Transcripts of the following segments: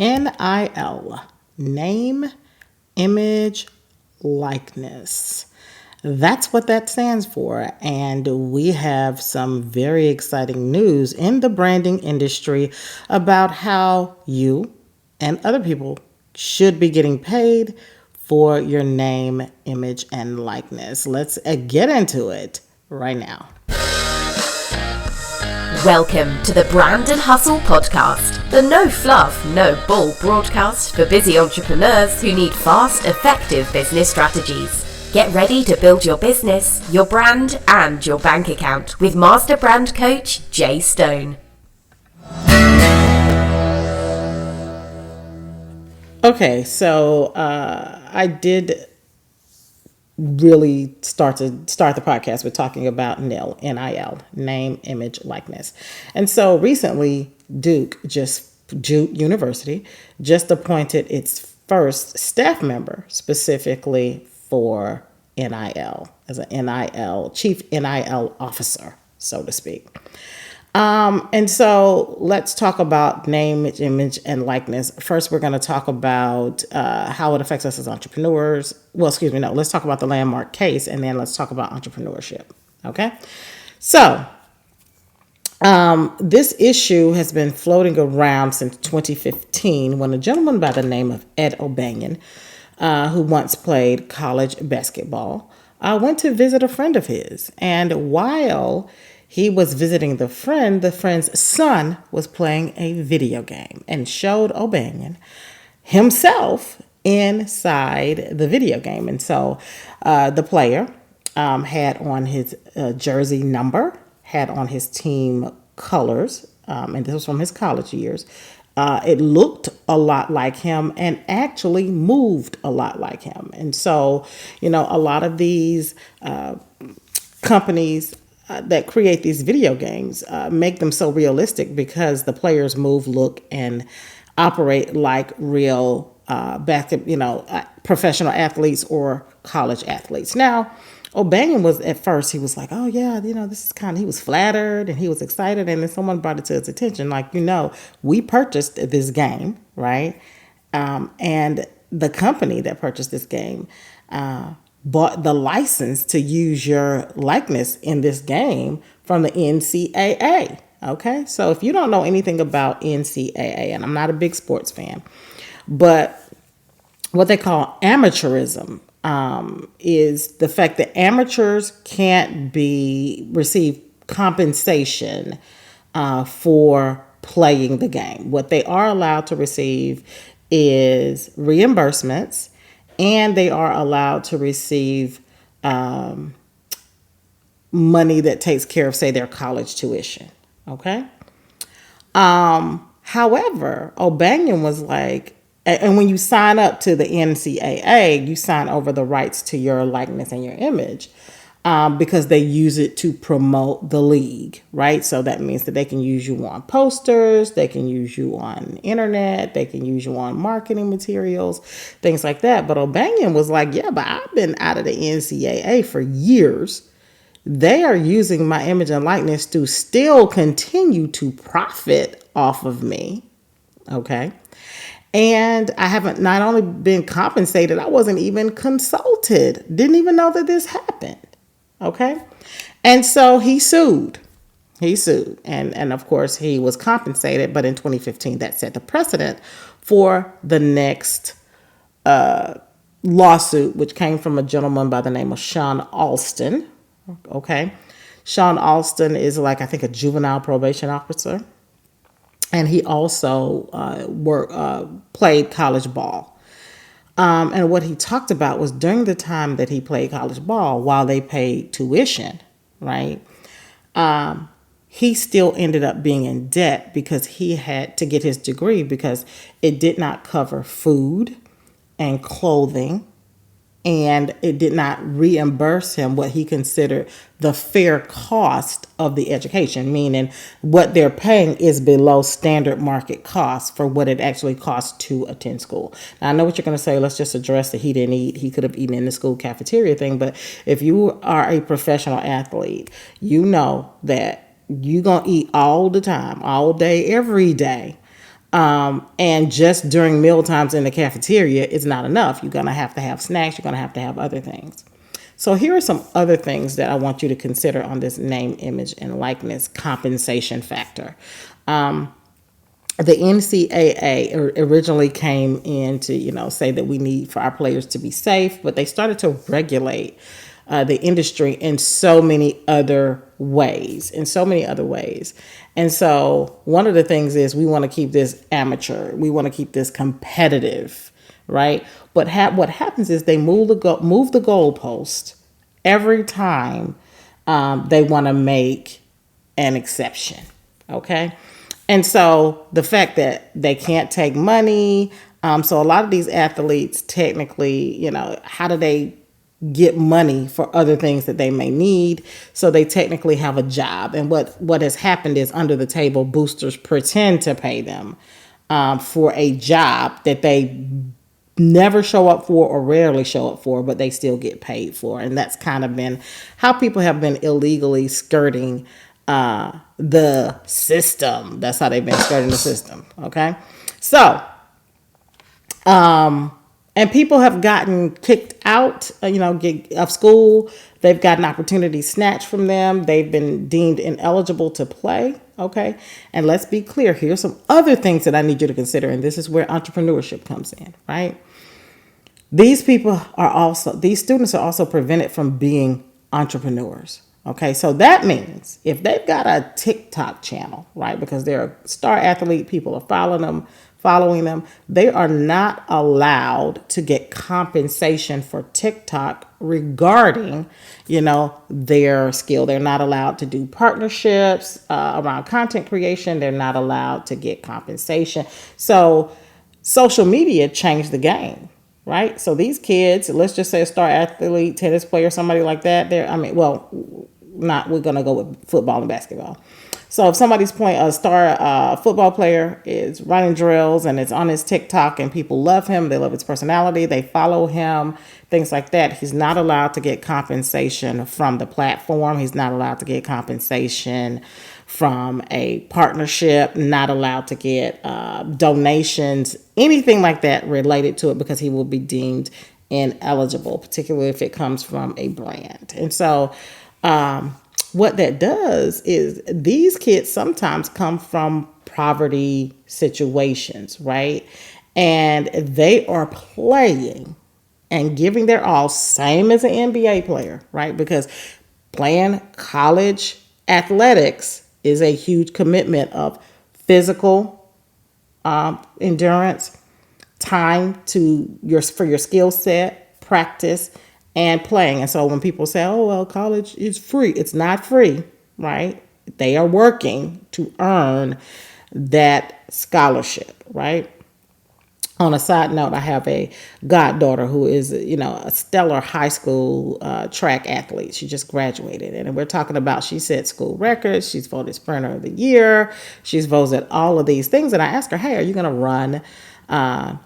NIL, name, image, likeness. That's what that stands for. And we have some very exciting news in the branding industry about how you and other people should be getting paid for your name, image, and likeness. Let's get into it right now. Welcome to the Brand and Hustle podcast, the no fluff, no bull broadcast for busy entrepreneurs who need fast, effective business strategies. Get ready to build your business, your brand, and your bank account with Master Brand Coach Jay Stone. Okay, so I did really start the podcast with talking about NIL, name, image, likeness. And so recently, Duke University just appointed its first staff member specifically for NIL, as an NIL, chief NIL officer, so to speak. And so let's talk about name, image, and likeness. First, we're going to talk about how it affects us as entrepreneurs. Let's talk about the landmark case, and then let's talk about entrepreneurship. Okay? So this issue has been floating around since 2015 when a gentleman by the name of Ed O'Banion, who once played college basketball, went to visit a friend of his. And while he was visiting the friend's son was playing a video game and showed O'Banion himself inside the video game. And so the player had on his jersey number, had on his team colors, and this was from his college years. It looked a lot like him and actually moved a lot like him. And so, a lot of these companies that create these video games make them so realistic because the players move, look, and operate like real professional athletes or college athletes. Now, O'Banion was at first, he was like, oh yeah, this is he was flattered and he was excited. And then someone brought it to his attention, like, we purchased this game, right? And the company that purchased this game bought the license to use your likeness in this game from the NCAA. Okay, so if you don't know anything about NCAA, and I'm not a big sports fan, but what they call amateurism is the fact that amateurs can't receive compensation for playing the game. What they are allowed to receive is reimbursements, and they are allowed to receive money that takes care of, say, their college tuition. Okay. However, O'Banion was like, and when you sign up to the NCAA, you sign over the rights to your likeness and your image because they use it to promote the league, right? So that means that they can use you on posters, they can use you on internet, they can use you on marketing materials, things like that. But O'Banion was like, yeah, but I've been out of the NCAA for years. They are using my image and likeness to still continue to profit off of me, okay? And I haven't not only been compensated, I wasn't even consulted. Didn't even know that this happened. Okay. And so he sued. And of course, he was compensated. But in 2015, that set the precedent for the next lawsuit, which came from a gentleman by the name of Sean Alston. Okay. Sean Alston is I think, a juvenile probation officer. And he also played college ball. And what he talked about was during the time that he played college ball, while they paid tuition, right, he still ended up being in debt because he had to get his degree because it did not cover food and clothing, and it did not reimburse him what he considered the fair cost of the education, meaning what they're paying is below standard market cost for what it actually costs to attend school. Now, I know what you're going to say. Let's just address that he didn't eat. He could have eaten in the school cafeteria thing. But if you are a professional athlete, you know that you're going to eat all the time, all day, every day. And just during meal times in the cafeteria is not enough. You're going to have snacks. You're going to have other things. So here are some other things that I want you to consider on this name, image, and likeness compensation factor. The NCAA originally came in to, say that we need for our players to be safe, but they started to regulate the industry in so many other ways. And so one of the things is we want to keep this amateur. We want to keep this competitive, right? But what happens is they move the goalpost every time they want to make an exception, okay? And so the fact that they can't take money, so a lot of these athletes technically, how do they get money for other things that they may need? So they technically have a job. And what has happened is under the table boosters pretend to pay them for a job that they never show up for or rarely show up for, but they still get paid for. And that's kind of been how people have been illegally skirting the system. That's how they've been skirting the system. Okay. So, and people have gotten kicked out, of school. They've gotten opportunities snatched from them. They've been deemed ineligible to play. Okay. And let's be clear. Here's some other things that I need you to consider. And this is where entrepreneurship comes in, right? These students are also prevented from being entrepreneurs. Okay, so that means if they've got a TikTok channel, right, because they're a star athlete, people are following them, they are not allowed to get compensation for TikTok regarding, their skill. They're not allowed to do partnerships around content creation. They're not allowed to get compensation. So social media changed the game. Right. So these kids, let's just say a star athlete, tennis player, somebody like that. We're going to go with football and basketball. So if somebody's a star football player is running drills and it's on his TikTok and people love him, they love his personality, they follow him, things like that, he's not allowed to get compensation from the platform. He's not allowed to get compensation from a partnership, not allowed to get donations, anything like that related to it, because he will be deemed ineligible, particularly if it comes from a brand. And so what that does is these kids sometimes come from poverty situations, right? And they are playing and giving their all, same as an NBA player, right? Because playing college athletics is a huge commitment of physical endurance, time for your skill set, practice, and playing. And so when people say, oh, well, college is free, it's not free, right? They are working to earn that scholarship, right? On a side note, I have a goddaughter who is, a stellar high school track athlete. She just graduated. And we're talking about, she set school records. She's voted Sprinter of the Year. She's voted all of these things. And I asked her, hey, are you going to run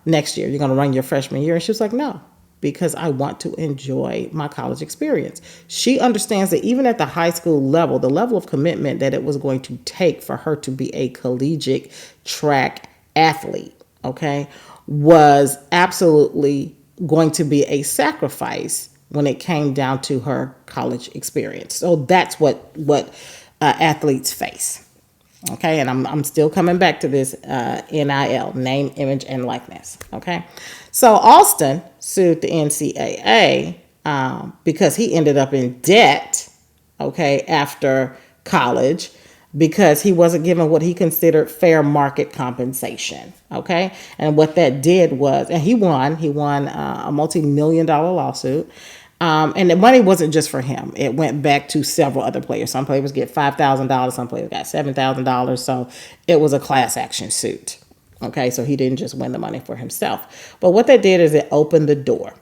next year? You're going to run your freshman year? And she was like, no, because I want to enjoy my college experience. She understands that even at the high school level, the level of commitment that it was going to take for her to be a collegiate track athlete, okay, was absolutely going to be a sacrifice when it came down to her college experience. So that's what athletes face. Okay, and I'm still coming back to this NIL, name, image, and likeness. Okay, so Alston sued the NCAA because he ended up in debt, okay, after college, because he wasn't given what he considered fair market compensation. Okay. And what that did was, and he won a multi-million-dollar lawsuit. And the money wasn't just for him. It went back to several other players. Some players get $5,000. Some players got $7,000. So it was a class action suit. Okay. So he didn't just win the money for himself. But what that did is it opened the door.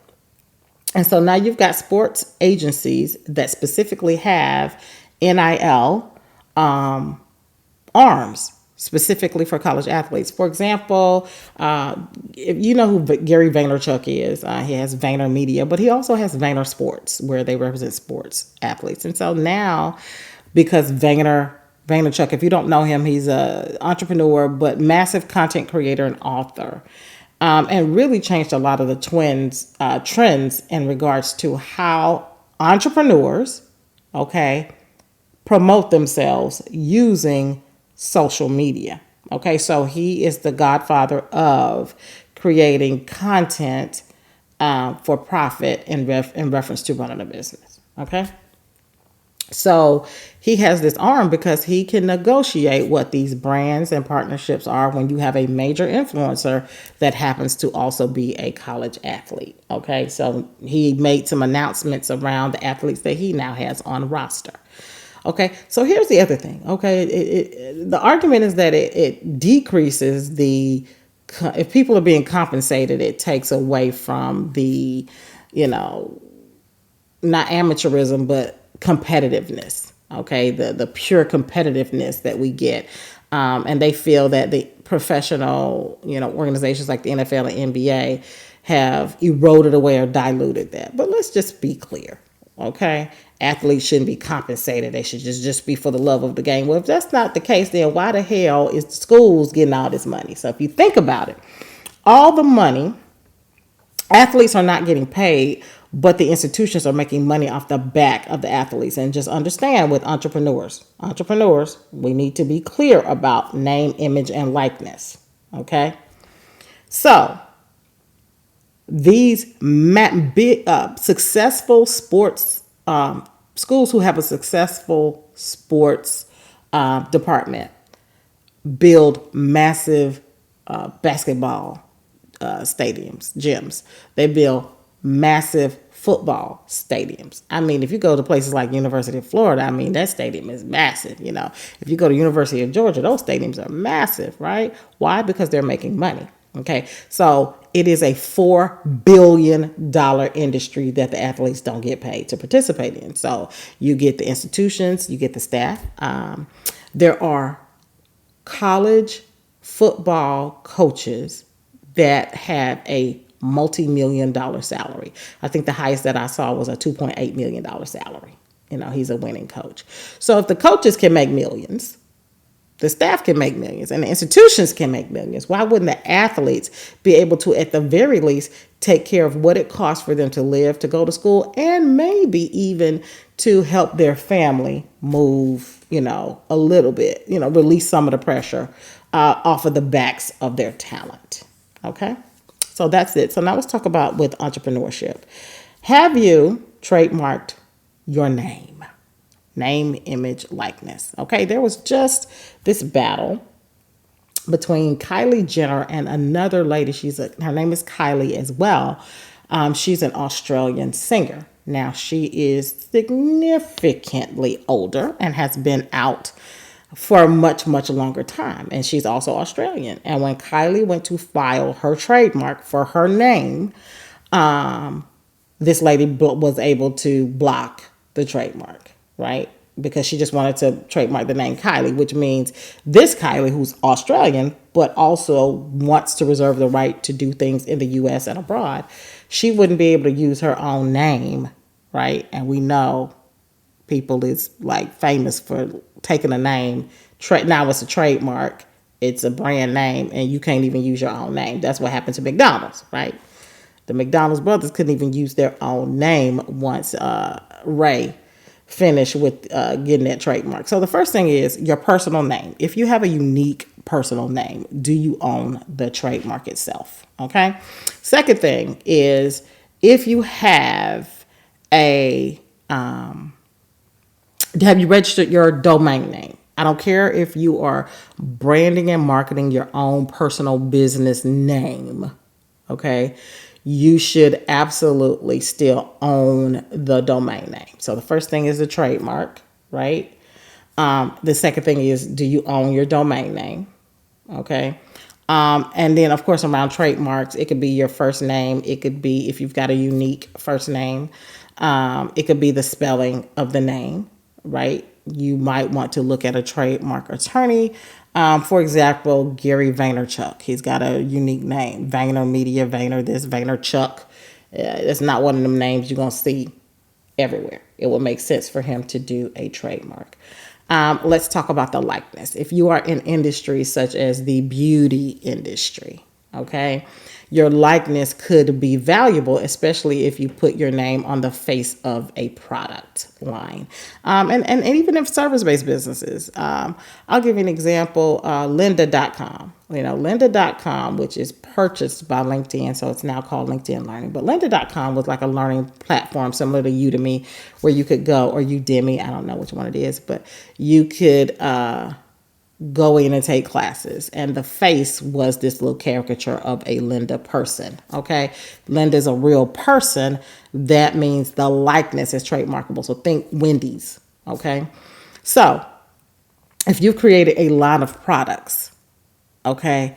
And so now you've got sports agencies that specifically have NIL arms specifically for college athletes. For example, if you know who Gary Vaynerchuk is, he has Vayner Media, but he also has Vayner Sports, where they represent sports athletes. And so now, because Vayner Vaynerchuk. If you don't know him, he's an entrepreneur, but massive content creator and author. And really changed a lot of the trends in regards to how entrepreneurs, okay, promote themselves using social media. Okay, so he is the godfather of creating content for profit in reference to running a business. Okay. So he has this arm because he can negotiate what these brands and partnerships are when you have a major influencer that happens to also be a college athlete. Okay, so he made some announcements around the athletes that he now has on roster. Okay, so here's the other thing. Okay, the argument is that it decreases if people are being compensated, it takes away from the, not amateurism, but competitiveness. Okay, the pure competitiveness that we get, and they feel that the professional, organizations like the NFL and NBA have eroded away or diluted that. But let's just be clear. Okay, athletes shouldn't be compensated. They should just be for the love of the game. Well, if that's not the case, then why the hell is the schools getting all this money? So if you think about it, all the money, athletes are not getting paid, but the institutions are making money off the back of the athletes. And just understand with entrepreneurs, we need to be clear about name, image, and likeness. Okay, so these successful sports schools who have a successful sports department build massive basketball stadiums, gyms. They build massive football stadiums. I mean, if you go to places like University of Florida, I mean, that stadium is massive. If you go to University of Georgia, those stadiums are massive, right? Why? Because they're making money. Okay, so it is a $4 billion industry that the athletes don't get paid to participate in. So you get the institutions, you get the staff. There are college football coaches that have a multi-million-dollar salary. I think the highest that I saw was a $2.8 million salary. He's a winning coach. So if the coaches can make millions, the staff can make millions, and the institutions can make millions. Why wouldn't the athletes be able to, at the very least, take care of what it costs for them to live, to go to school, and maybe even to help their family move, a little bit, release some of the pressure off of the backs of their talent. Okay, so that's it. So now let's talk about with entrepreneurship. Have you trademarked your name? Name, image, likeness. Okay, there was just this battle between Kylie Jenner and another lady. Her name is Kylie as well. She's an Australian singer. Now, she is significantly older and has been out for a much, much longer time. And she's also Australian. And when Kylie went to file her trademark for her name, this lady was able to block the trademark, right? Because she just wanted to trademark the name Kylie, which means this Kylie, who's Australian, but also wants to reserve the right to do things in the U.S. and abroad, she wouldn't be able to use her own name, right? And we know people is like famous for taking a name. Now it's a trademark. It's a brand name, and you can't even use your own name. That's what happened to McDonald's, right? The McDonald's brothers couldn't even use their own name once Ray finished with getting that trademark. So the first thing is your personal name. If you have a unique personal name, do you own the trademark itself? Okay. Second thing is if you have have you registered your domain name? I don't care if you are branding and marketing your own personal business name. Okay. You should absolutely still own the domain name. So the first thing is the trademark, right? The second thing is, do you own your domain name? Okay. And then, of course, around trademarks, it could be your first name. It could be if you've got a unique first name. It could be the spelling of the name, right? You might want to look at a trademark attorney. For example, Gary Vaynerchuk. He's got a unique name. Vayner Media, Vayner this, Vaynerchuk. It's not one of them names you're going to see everywhere. It will make sense for him to do a trademark. Let's talk about the likeness. If you are in industries such as the beauty industry, okay, your likeness could be valuable, especially if you put your name on the face of a product line. And even if service-based businesses, I'll give you an example, lynda.com. Lynda.com, which is purchased by LinkedIn, so it's now called LinkedIn Learning. But lynda.com was like a learning platform similar to Udemy, where you could go, or Udemy, I don't know which one it is, but you could go in and take classes. And the face was this little caricature of a Lynda person, okay? Lynda's a real person. That means the likeness is trademarkable. So think Wendy's, okay? So if you've created a line of products, okay,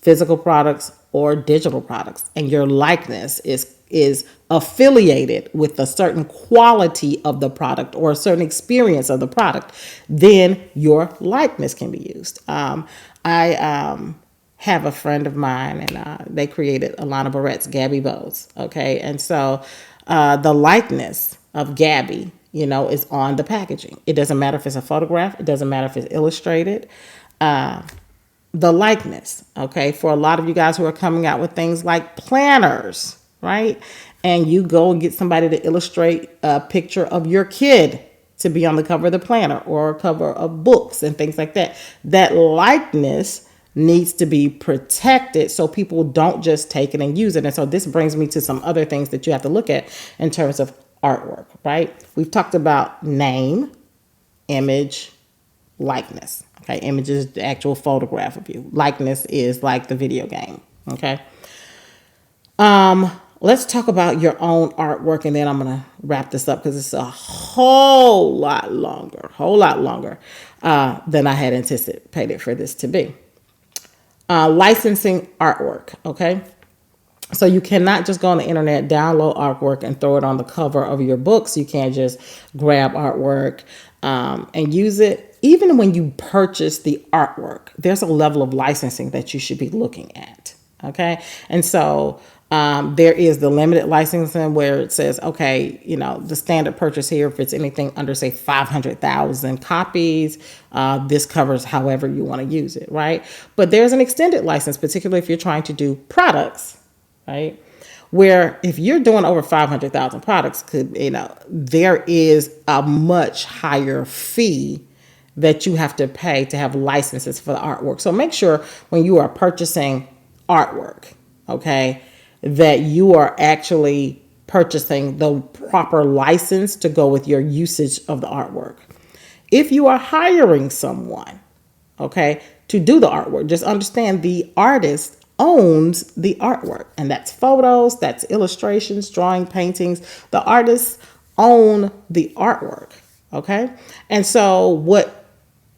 physical products or digital products, and your likeness is affiliated with a certain quality of the product or a certain experience of the product, then your likeness can be used. I have a friend of mine, and they created a line of barrettes, Gabby Bows, okay? And so the likeness of Gabby, is on the packaging. It doesn't matter if it's a photograph. It doesn't matter if it's illustrated. The likeness, okay? For a lot of you guys who are coming out with things like planners, right? And you go and get somebody to illustrate a picture of your kid to be on the cover of the planner or cover of books and things like that. That likeness needs to be protected so people don't just take it and use it. And so this brings me to some other things that you have to look at in terms of artwork, right? We've talked about name, image, likeness. Okay, image is the actual photograph of you. Likeness is like the video game. Okay. Let's talk about your own artwork, and then I'm gonna wrap this up because it's a whole lot longer than I had anticipated for this to be. Licensing artwork. Okay. So you cannot just go on the internet, download artwork, and throw it on the cover of your books. You can't just grab artwork and use it. Even when you purchase the artwork, there's a level of licensing that you should be looking at. Okay. And so there is the limited licensing where it says, okay, the standard purchase here, if it's anything under, say, 500,000 copies, this covers however you want to use it, right? But there's an extended license, particularly if you're trying to do products, right? Where if you're doing over 500,000 products, there is a much higher fee that you have to pay to have licenses for the artwork. So make sure when you are purchasing artwork, okay, that you are actually purchasing the proper license to go with your usage of the artwork. If you are hiring someone, okay, to do the artwork, just understand the artist owns the artwork, and that's photos, that's illustrations, drawing, paintings. The artists own the artwork, okay? And so what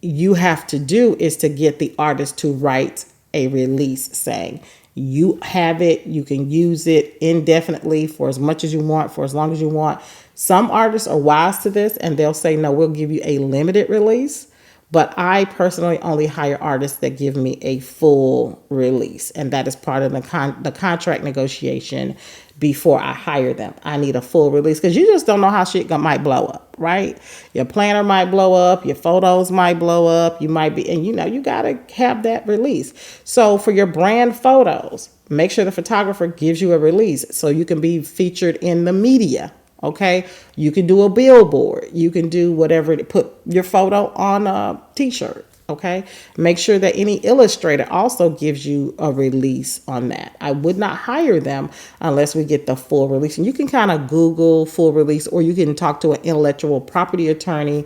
you have to do is to get the artist to write a release saying, you have it, you can use it indefinitely for as much as you want, for as long as you want. Some artists are wise to this, and they'll say, no, we'll give you a limited release. But I personally only hire artists that give me a full release. And that is part of the contract negotiation before I hire them. I need a full release because you just don't know how shit might blow up, right? Your planner might blow up. Your photos might blow up. You might be, and you got to have that release. So for your brand photos, make sure the photographer gives you a release so you can be featured in the media. Okay, you can do a billboard. You can do whatever to put your photo on a t-shirt. Okay, make sure that any illustrator also gives you a release on that. I would not hire them unless we get the full release. And you can kind of Google full release, or you can talk to an intellectual property attorney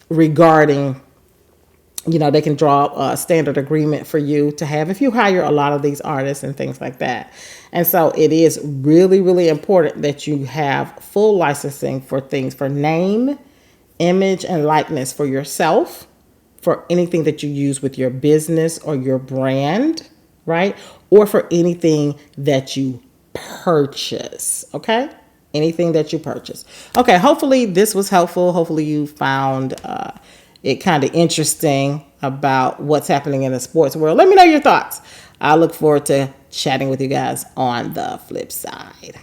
regarding, they can draw a standard agreement for you to have if you hire a lot of these artists and things like that. And so it is really, really important that you have full licensing for things, for name, image, and likeness for yourself, for anything that you use with your business or your brand, right? Or for anything that you purchase, okay? Anything that you purchase. Okay, hopefully this was helpful. Hopefully you found it kind of interesting about what's happening in the sports world. Let me know your thoughts. I look forward to chatting with you guys on the flip side.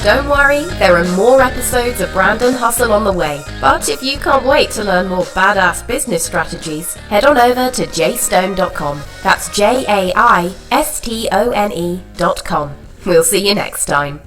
Don't worry, there are more episodes of Brand and Hustle on the way. But if you can't wait to learn more badass business strategies, head on over to jaistone.com. That's JAISTONE.com. We'll see you next time.